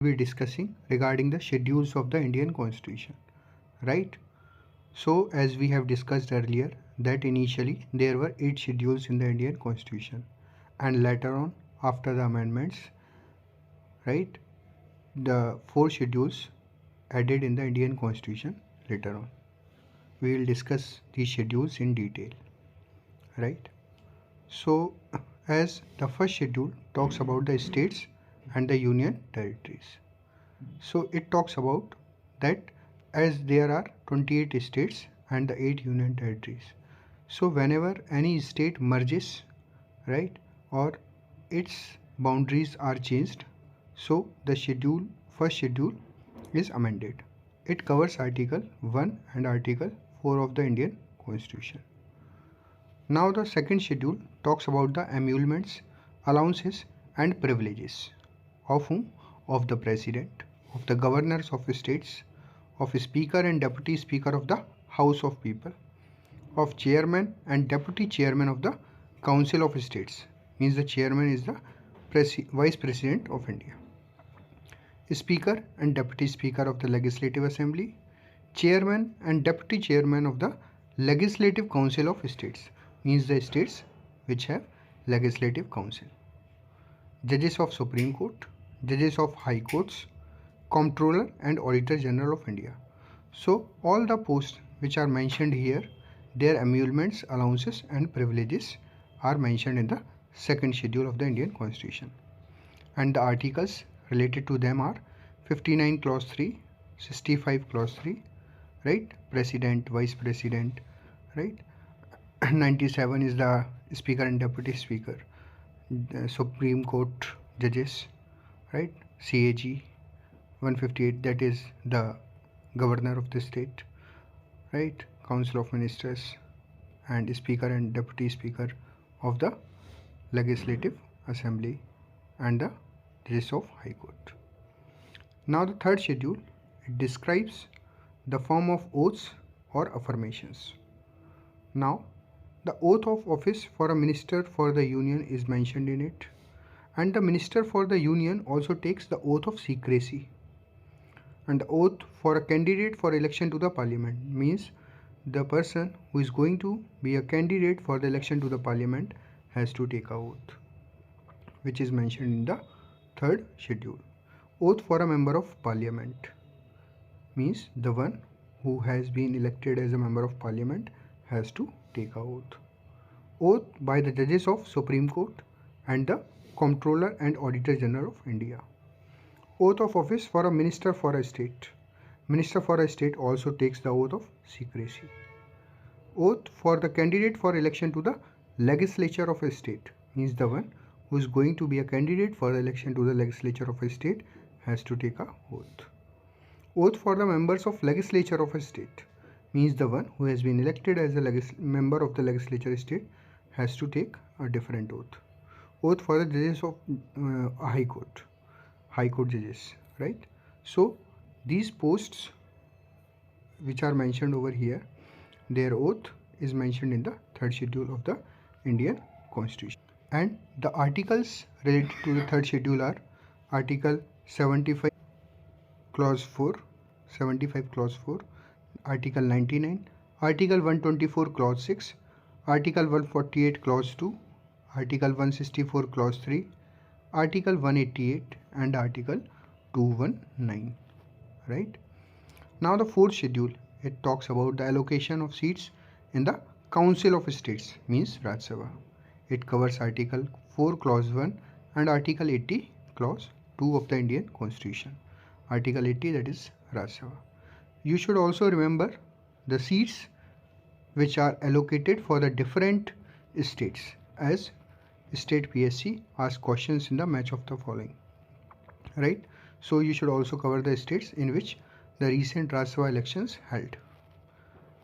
We'll be discussing regarding the schedules of the Indian Constitution, right? So as we have discussed earlier that initially there were 8 schedules in the Indian Constitution, and later on after the amendments, right, the 4 schedules added in the Indian Constitution later on. We will discuss these schedules in detail, right? So as the first schedule talks about the states and the union territories. So it talks about that as there are 28 states and the 8 union territories. So whenever any state merges, right, or its boundaries are changed, so the first schedule is amended. It covers Article 1 and Article 4 of the Indian Constitution. Now the second schedule talks about the emoluments, allowances and privileges of whom? Of the President, of the governors of states, of Speaker and Deputy Speaker of the House of People, of Chairman and Deputy Chairman of the Council of States, means the Chairman is the Vice President of India, Speaker and Deputy Speaker of the Legislative Assembly, Chairman and Deputy Chairman of the Legislative Council of States, means the states which have Legislative Council, Judges of Supreme Court, Judges of High Courts, Comptroller and Auditor General of India. So all the posts which are mentioned here, their emoluments, allowances and privileges are mentioned in the second schedule of the Indian Constitution, and the articles related to them are 59 clause 3, 65 clause 3, right, President, Vice President, right, 97 is the Speaker and Deputy Speaker, the Supreme Court judges, right, CAG, 158 that is the Governor of the state, right, Council of Ministers, and Speaker and Deputy Speaker of the Legislative Assembly, and the Judges of High Court. Now the third schedule, it describes the form of oaths or affirmations. Now the oath of office for a minister for the union is mentioned in it, and the minister for the union also takes the oath of secrecy. And the oath for a candidate for election to the parliament means the person who is going to be a candidate for the election to the parliament has to take a oath, which is mentioned in the third schedule. Oath for a member of parliament means the one who has been elected as a member of parliament has to take a oath. Oath by the judges of Supreme Court and the Comptroller and Auditor General of India. Oath of office for a minister for a state. Minister for a state also takes the oath of secrecy. Oath for the candidate for election to the legislature of a state means the one who is going to be a candidate for the election to the legislature of a state has to take a oath. Oath for the members of legislature of a state means the one who has been elected as a member of the legislature state has to take a different oath. Oath for the judges of High Court judges, right? So these posts which are mentioned over here, their oath is mentioned in the third schedule of the Indian Constitution. And the articles related to the third schedule are Article 75 clause 4, 75 clause 4, Article 99, Article 124 clause 6, Article 148 clause 2, Article 164 clause 3, Article 188 and Article 219, right? Now the fourth schedule, it talks about the allocation of seats in the Council of States, means Rajya Sabha. It covers Article 4 clause 1 and Article 80 clause 2 of the Indian Constitution. Article 80, that is Rajya Sabha. You should also remember the seats which are allocated for the different states, as state PSC asks questions in the match of the following, right? So you should also cover the states in which the recent Rajya Sabha elections held.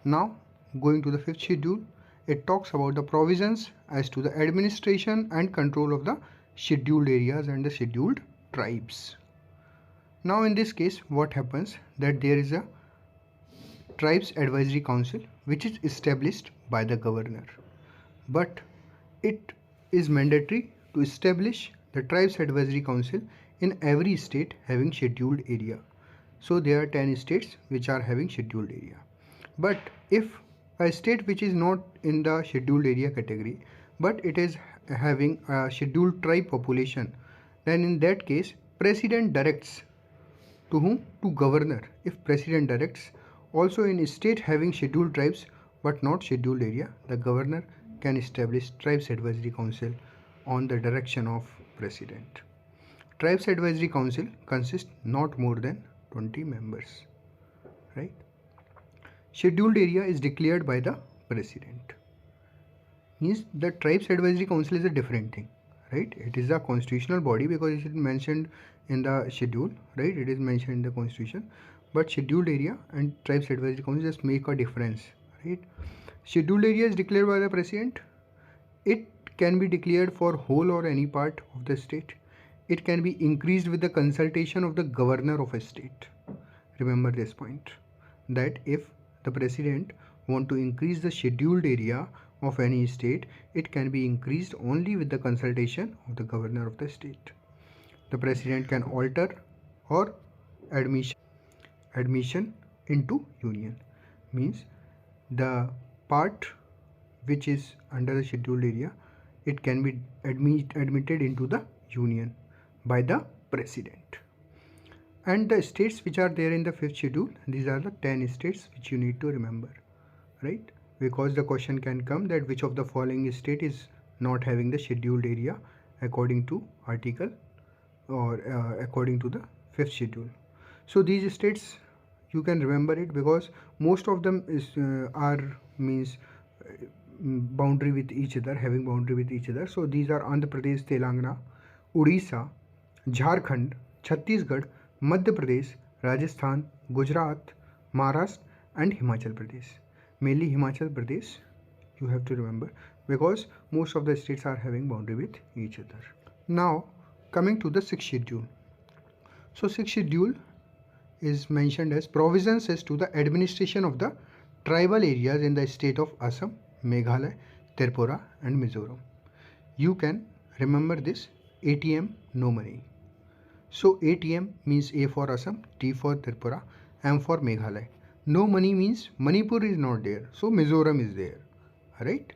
Now going to the fifth schedule, it talks about the provisions as to the administration and control of the scheduled areas and the scheduled tribes. Now in this case what happens, that there is a Tribes Advisory Council which is established by the governor, but it is mandatory to establish the Tribes Advisory Council in every state having scheduled area. So there are 10 states which are having scheduled area. But if a state which is not in the scheduled area category, but it is having a scheduled tribe population, then in that case president directs to whom? To governor. If president directs, also in a state having scheduled tribes but not scheduled area, the governor can establish tribes advisory council on the direction of president. Tribes advisory council consists not more than 20 members, right? Scheduled area is declared by the president. Means the tribes advisory council is a different thing, right? It is a constitutional body because it is mentioned in the schedule, right? It is mentioned in the constitution, but scheduled area and tribes advisory council just make a difference, right? Scheduled area is declared by the president. It can be declared for whole or any part of the state. It can be increased with the consultation of the governor of a state. Remember this point, that if the president want to increase the scheduled area of any state, it can be increased only with the consultation of the governor of the state. The president can alter or admission into union. Means the part which is under the scheduled area, it can be admitted into the union by the president. And the states which are there in the fifth schedule, these are the 10 states which you need to remember, right? Because the question can come that which of the following state is not having the scheduled area according to article or according to the fifth schedule. So these states you can remember it because most of them is are means boundary with each other, having boundary with each other. So these are Andhra Pradesh, Telangana, Odisha, Jharkhand, Chhattisgarh, Madhya Pradesh, Rajasthan, Gujarat, Maharashtra and Himachal Pradesh. Mainly Himachal Pradesh you have to remember because most of the states are having boundary with each other. Now coming to the sixth schedule. So sixth schedule is mentioned as provisions as to the administration of the tribal areas in the state of Assam, Meghalaya, Tripura and Mizoram. You can remember this ATM, no money. So ATM means A for Assam, T for Tripura, M for Meghalaya. No money means Manipur is not there, so Mizoram is there, right?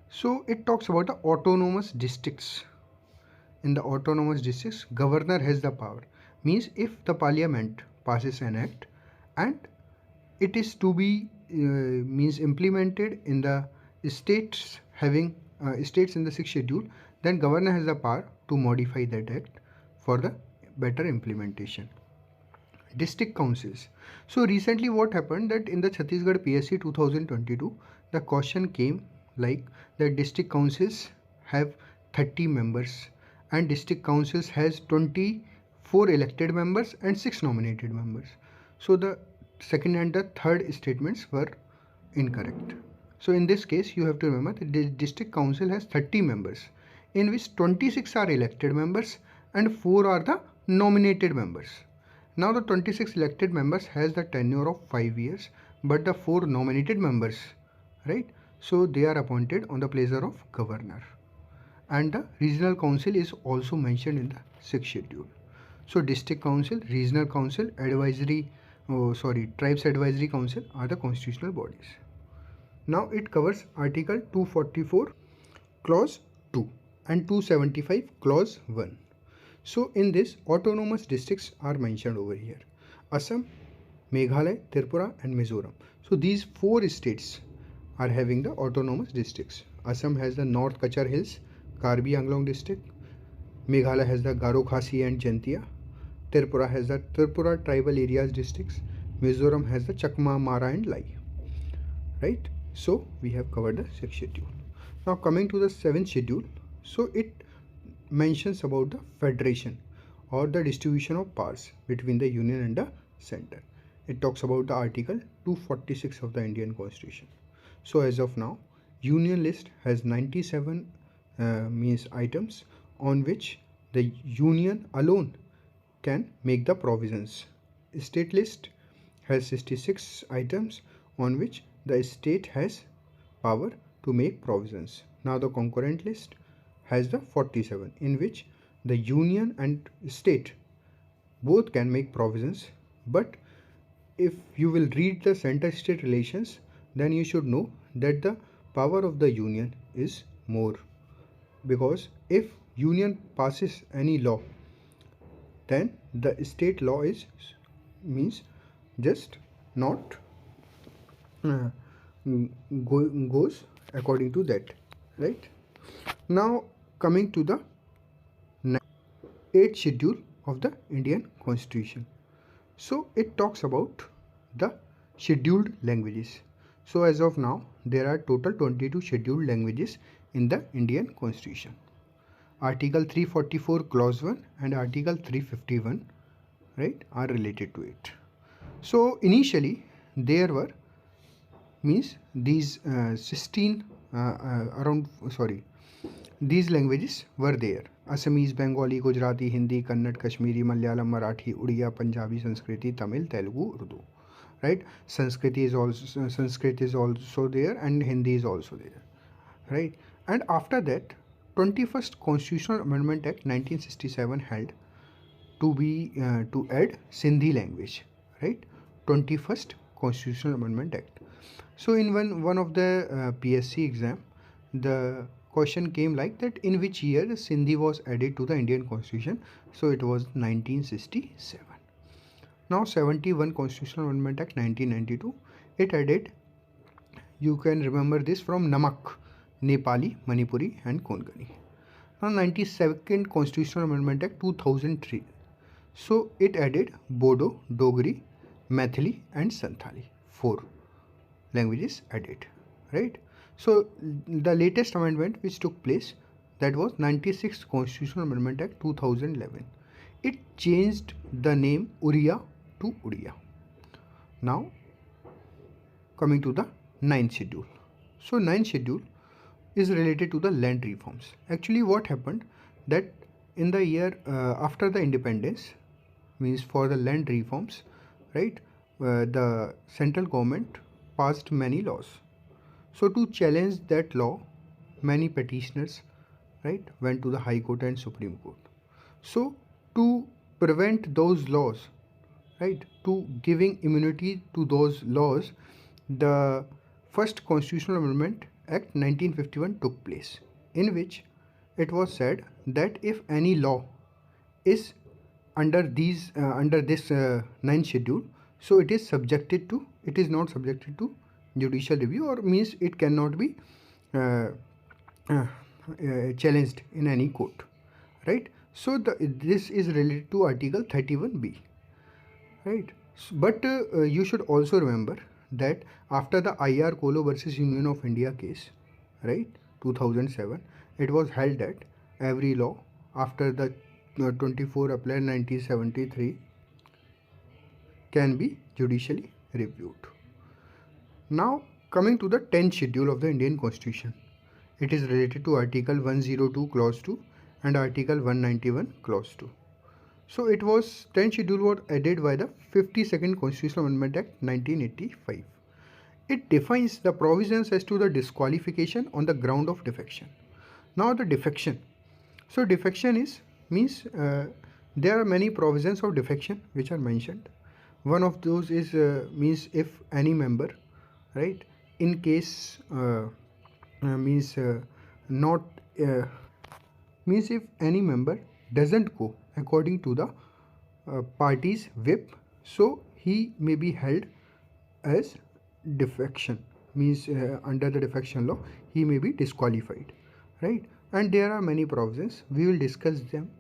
So it talks about the autonomous districts. In the autonomous districts, governor has the power. Means if the parliament passes an act and it is to be means implemented in the states having states in the sixth schedule, then governor has the power to modify that act for the better implementation. District councils. So recently what happened that in the Chhattisgarh PSC 2022, the question came like the district councils have 30 members and district councils has 24 elected members and 6 nominated members. So the second and the third statements were incorrect. So in this case you have to remember that the district council has 30 members in which 26 are elected members and 4 are the nominated members. Now the 26 elected members has the tenure of 5 years, but the 4 nominated members, right? So they are appointed on the pleasure of governor. And the regional council is also mentioned in the sixth schedule. So district council, regional council, tribes advisory council are the constitutional bodies. Now it covers article 244 clause 2 and 275 clause 1. So in this, autonomous districts are mentioned over here: Assam, Meghalaya, Tripura and Mizoram. So these 4 states are having the autonomous districts. Assam has the North Kachar Hills, Karbi Anglong district. Meghalaya has the Garo Khasi and Jantia. Tripura has the Tripura tribal areas districts. Mizoram has the Chakma, Mara and Lai. Right? So we have covered the 6th schedule. Now coming to the 7th schedule. So it mentions about the federation or the distribution of powers between the union and the center. It talks about the article 246 of the Indian Constitution. So as of now, union list has 97 means items on which the union alone can make the provisions. State list has 66 items on which the state has power to make provisions. Now the concurrent list has the 47 in which the union and state both can make provisions, but if you will read the center state relations, then you should know that the power of the union is more, because if union passes any law, then the state law is means just not uh, goes according to that, right? Now coming to the 8th schedule of the Indian Constitution. So it talks about the scheduled languages. So as of now, there are total 22 scheduled languages in the Indian Constitution. Article 344 clause 1 and Article 351, right, are related to it. So initially there were these 16 these languages were there: Assamese, Bengali, Gujarati, Hindi, Kannada, Kashmiri, Malayalam, Marathi, Odia, Punjabi, Sanskriti, Tamil, Telugu, Urdu. Right? Sanskrit is also there, and Hindi is also there. Right? And after that, 21st Constitutional Amendment Act 1967 held to add Sindhi language. Right? 21st Constitutional Amendment Act. So in one of the PSC exam, the question came like that: in which year Sindhi was added to the Indian Constitution? So it was 1967. Now 71 Constitutional Amendment Act 1992, it added, you can remember this from Namak, Nepali, Manipuri and Konkani. Now 92nd Constitutional Amendment Act 2003, so it added Bodo, Dogri, Maithili and Santhali, 4 languages added, right? So the latest amendment which took place, that was 96th Constitutional Amendment Act 2011. It changed the name Uriya to Odia. Now coming to the 9th schedule. So 9th schedule is related to the land reforms. Actually what happened, that in the year after the independence, for the land reforms, right, the central government passed many laws. So to challenge that law, many petitioners, right, went to the High Court and Supreme Court. So to prevent those laws, right, to giving immunity to those laws, the first Constitutional Amendment Act 1951 took place, in which it was said that if any law is under this 9th schedule, so it is not subjected to judicial review, or it cannot be challenged in any court, right? So this is related to Article 31B, right? But you should also remember that after the IR Kolo versus Union of India case, right, 2007, it was held that every law after the 24 April 1973 can be judicially reviewed. Now coming to the 10th schedule of the Indian Constitution, it is related to Article 102 clause 2 and Article 191 clause 2. So it was 10th schedule was added by the 52nd Constitutional Amendment Act 1985. It defines the provisions as to the disqualification on the ground of defection. Now the defection. So defection there are many provisions of defection which are mentioned. One of those is if any member, right, in case if any member doesn't go according to the party's whip, so he may be held as defection, under the defection law he may be disqualified, right? And there are many provisions. We will discuss them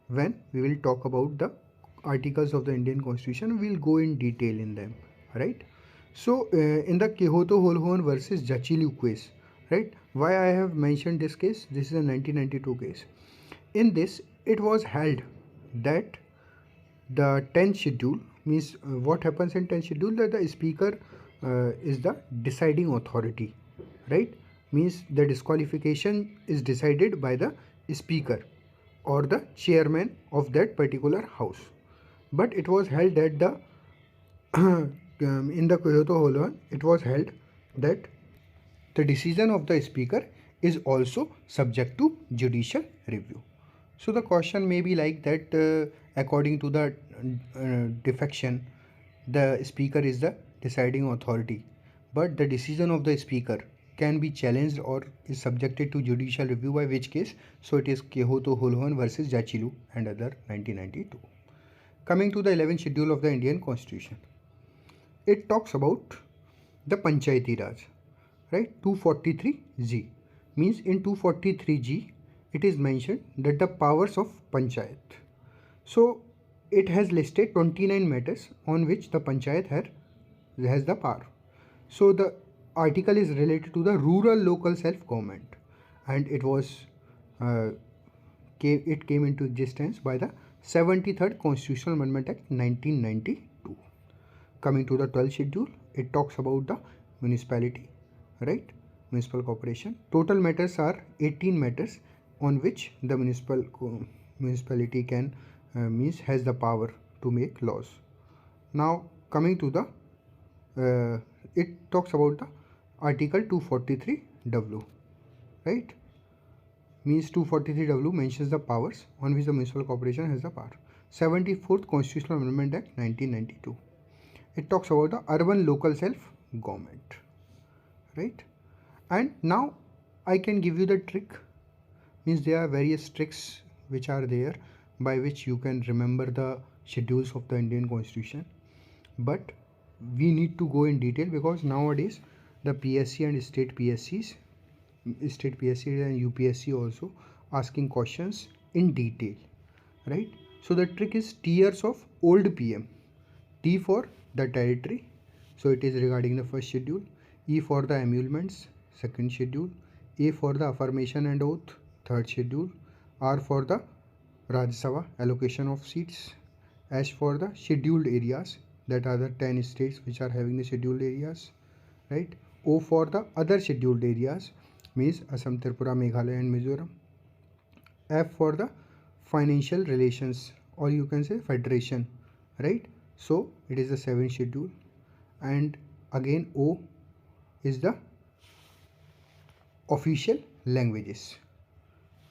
when we will talk about the articles of the Indian Constitution. We will go in detail in them, right? So in the Quixote Holhoen versus Jachilu case, right, why I have mentioned this case, this is a 1992 case. In this, it was held that the 10th schedule what happens in 10th schedule, that the speaker is the deciding authority, right? The disqualification is decided by the speaker or the chairman of that particular house. But it was held that the in the Quixote Holhoen, it was held that the decision of the speaker is also subject to judicial review, So the question may be like that, according to the defection, the speaker is the deciding authority, but the decision of the speaker can be challenged or is subjected to judicial review, by which case, so it is Kehoto Holhoan versus Jachilu and other 1992. Coming to the 11th schedule of the Indian Constitution, it talks about the Panchayati Raj, right? 243G means in 243G it is mentioned that the powers of Panchayat. So it has listed 29 matters on which the Panchayat has the power. So the article is related to the rural local self-government, and it came into existence by the 73rd Constitutional Amendment Act 1992. Coming to the 12th schedule, it talks about the municipality, right? Municipal corporation. Total matters are 18 matters on which the municipality can has the power to make laws. Now coming to the it talks about the article 243W, right? Means 243W mentions the powers on which the municipal corporation has the power. 74th Constitutional Amendment Act 1992. It talks about the urban local self-government, right? And now I can give you the trick. Means there are various tricks which are there by which you can remember the schedules of the Indian Constitution, but we need to go in detail because nowadays the PSC and state PSCs and UPSC also asking questions in detail, right? So the trick is tiers of old PM. T for the territory, so it is regarding the first schedule. E for the emoluments, second schedule. A for the affirmation and oath, third schedule. R for the Rajya Sabha allocation of seats. S for the scheduled areas, that are the 10 states which are having the scheduled areas, right? O for the other scheduled areas, means Assam, Tripura, Meghalaya and Mizoram. F for the financial relations, or you can say federation, right? So it is the 7th schedule. And again O is the official languages,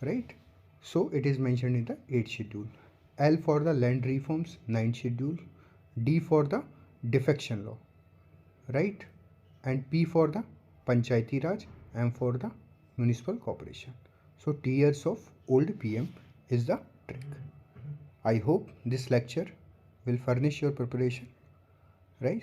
right? So it is mentioned in the 8th schedule. L for the land reforms, 9th schedule. D for the defection law, right? And P for the Panchayati Raj, M for the municipal corporation. So tiers of old PM is the trick. I hope this lecture will furnish your preparation, right?